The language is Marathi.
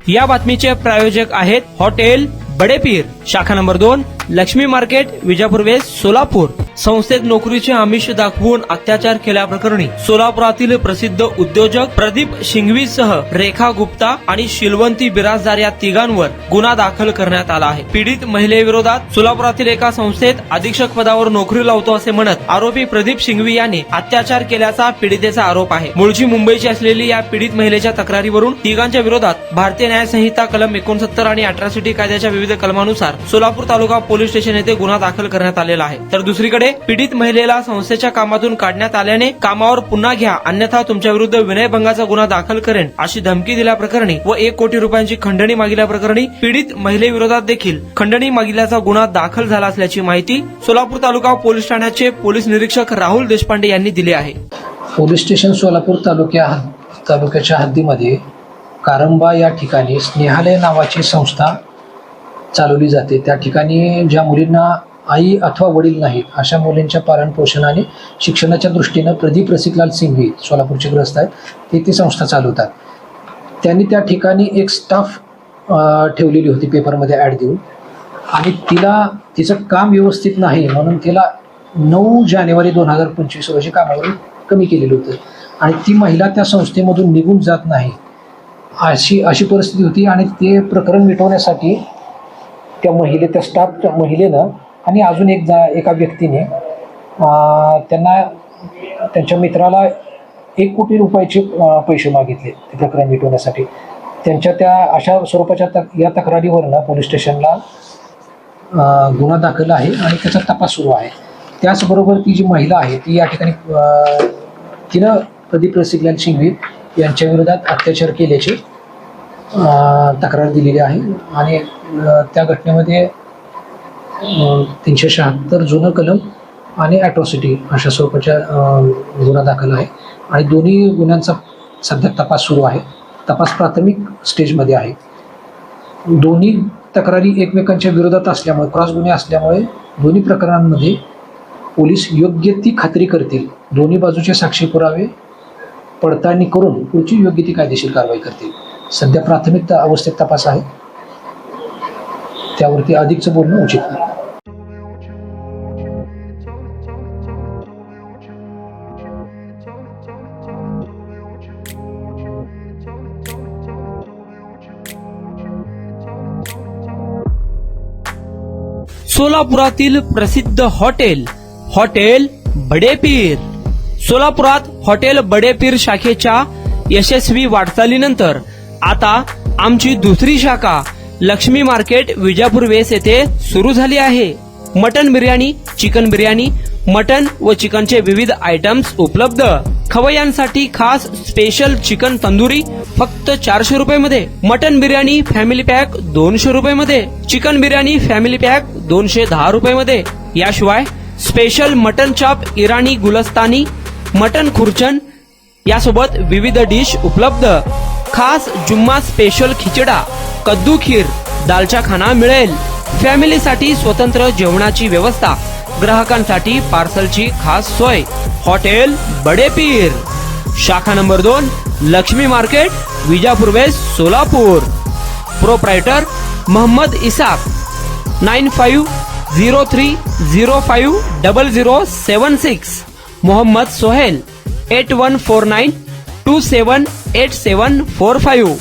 या बातमीचे प्रायोजक आहेत हॉटेल बडेपीर, शाखा number 2, Laxmi market, Vijapur west, Solapur. संस्थेत नोकरीचे आमिष दाखवून अत्याचार केल्याप्रकरणी सोलापुरातील प्रसिद्ध उद्योजक प्रदीप शिंगवीसह रेखा गुप्ता आणि शिलवंती बिराजदार या तिघांवर गुन्हा दाखल करण्यात आला आहे। पीडित महिलेविरोधात सोलापुरातील एका संस्थेत अधीक्षक पदावर नोकरी लावतो असे म्हणत आरोपी प्रदीप शिंगवी याने अत्याचार केल्याचा पीडितेचा आरोप आहे। मूळची मुंबईची असलेली या पीडित महिलेच्या तक्रारीवरून तिघांच्या विरोधात भारतीय न्याय संहिता कलम 69 आणि अट्रॉसिटी कायद्याच्या विविध कलमानुसार सोलापूर तालुका पोलीस स्टेशन येथे गुन्हा दाखल करण्यात आलेला आहे। तर दुसरीकडे पीडित महिलेला संस्थेच्या कामातून काढण्यात आल्याने कामावर पुन्हा घ्या, अन्यथा तुमच्या विरुद्ध विनयभंगाचा गुन्हा दाखल करेन अशी धमकी दिल्याप्रकरणी व 1 कोटी रुपयांची खंडणी मागितल्याप्रकरणी पीडित महिलेविरोधात देखील खंडणी मागितल्याचा गुन्हा दाखल झाला असल्याची माहिती सोलापूर तालुका पोलीस ठाण्याचे पोलीस निरीक्षक राहुल देशपांडे यांनी दिली आहे। पोलीस स्टेशन सोलापूर तालुक्याच्या हद्दीमध्ये कारंबा या ठिकाणी स्नेहालय नावाची संस्था चालवली जाते। त्या ठिकाणी ज्या मुलींना आई अथवा वडील नाहीत अशा मुलींच्या पालन पोषण आणि शिक्षणाच्या दृष्टीनं प्रदीप रसिकलाल सिंघवी सोलापूरचे ग्रस्त आहेत, ते ती संस्था चालवतात। त्यांनी त्या ठिकाणी एक स्टाफ ठेवलेली होती पेपरमध्ये ॲड देऊन, आणि तिचं काम व्यवस्थित नाही म्हणून तिला 9 जानेवारी 2025 रोजी कामावरून कमी केलेलं होतं, आणि ती महिला त्या संस्थेमधून निघून जात नाही अशी परिस्थिती होती। आणि ते प्रकरण मिटवण्यासाठी त्या स्टाफ महिलेनं आणि अजून एका व्यक्तीने त्यांच्या मित्राला 1 कोटी रुपयाचे पैसे मागितले ते प्रकरण मिटवण्यासाठी। त्यांच्या त्या अशा स्वरूपाच्या या तक्रारीवरनं पोलीस स्टेशनला गुन्हा दाखल आहे आणि त्याचा तपास सुरू आहे। त्याचबरोबर ती जी महिला आहे ती या ठिकाणी तिनं प्रदीप रसिकलाल सिंघवी यांच्या विरोधात अत्याचार केल्याची तक्रार दिलेली आहे, आणि त्या घटनेमध्ये 376 जुनं कलम आणि अट्रॉसिटी अशा स्वरूपाच्या गुन्हा दाखल आहे, आणि दोन्ही गुन्ह्यांचा सध्या तपास सुरू आहे। तपास प्राथमिक स्टेजमध्ये आहे। दोन्ही तक्रारी एकमेकांच्या विरोधात असल्यामुळे क्रॉस गुन्हे असल्यामुळे दोन्ही प्रकरणांमध्ये पोलीस योग्य ती खात्री करतील, दोन्ही बाजूचे साक्षी पुरावे पडताळणी करून पुढची योग्य ती कायदेशीर कारवाई करतील। सध्या प्राथमिक अवस्थेत तपास आहे, त्यावरती अधिकचं बोलणं उचित नाही। सोलापुरातील प्रसिद्ध हॉटेल बडेपीर। सोलापुरात हॉटेल बडेपीर शाखेच्या यशस्वी वाटचालीनंतर आता आमची दुसरी शाखा लक्ष्मी मार्केट, विजापूर वेस्ट येथे सुरू झाली आहे। Mutton biryani, chicken biryani, mutton व चिकनचे विविध आयटम्स उपलब्ध। खवय्यांसाठी खास स्पेशल चिकन तंदुरी फक्त 400 रुपये मध्ये, मटन बिर्याणी फॅमिली पॅक 200 रुपये मध्ये, चिकन बिर्याणी फॅमिली पॅक 210 रुपये मध्ये। याशिवाय स्पेशल मटन चाप, इराणी गुलस्तानी, मटन खुर्चन यासोबत विविध डिश उपलब्ध। खास जुम्मा स्पेशल खिचडा, कद्दू खीर, दालचा खाना मिळेल। फॅमिलीसाठी स्वतंत्र जेवणाची व्यवस्था, ग्राहकांसाठी पार्सलची खास सोय। हॉटेल बडेपीर, शाखा number 2, Laxmi market, Vijapur west, Solapur. Proprietor Mohammad Isaq, 9503050076। Mohammad Sohail, 8149278745।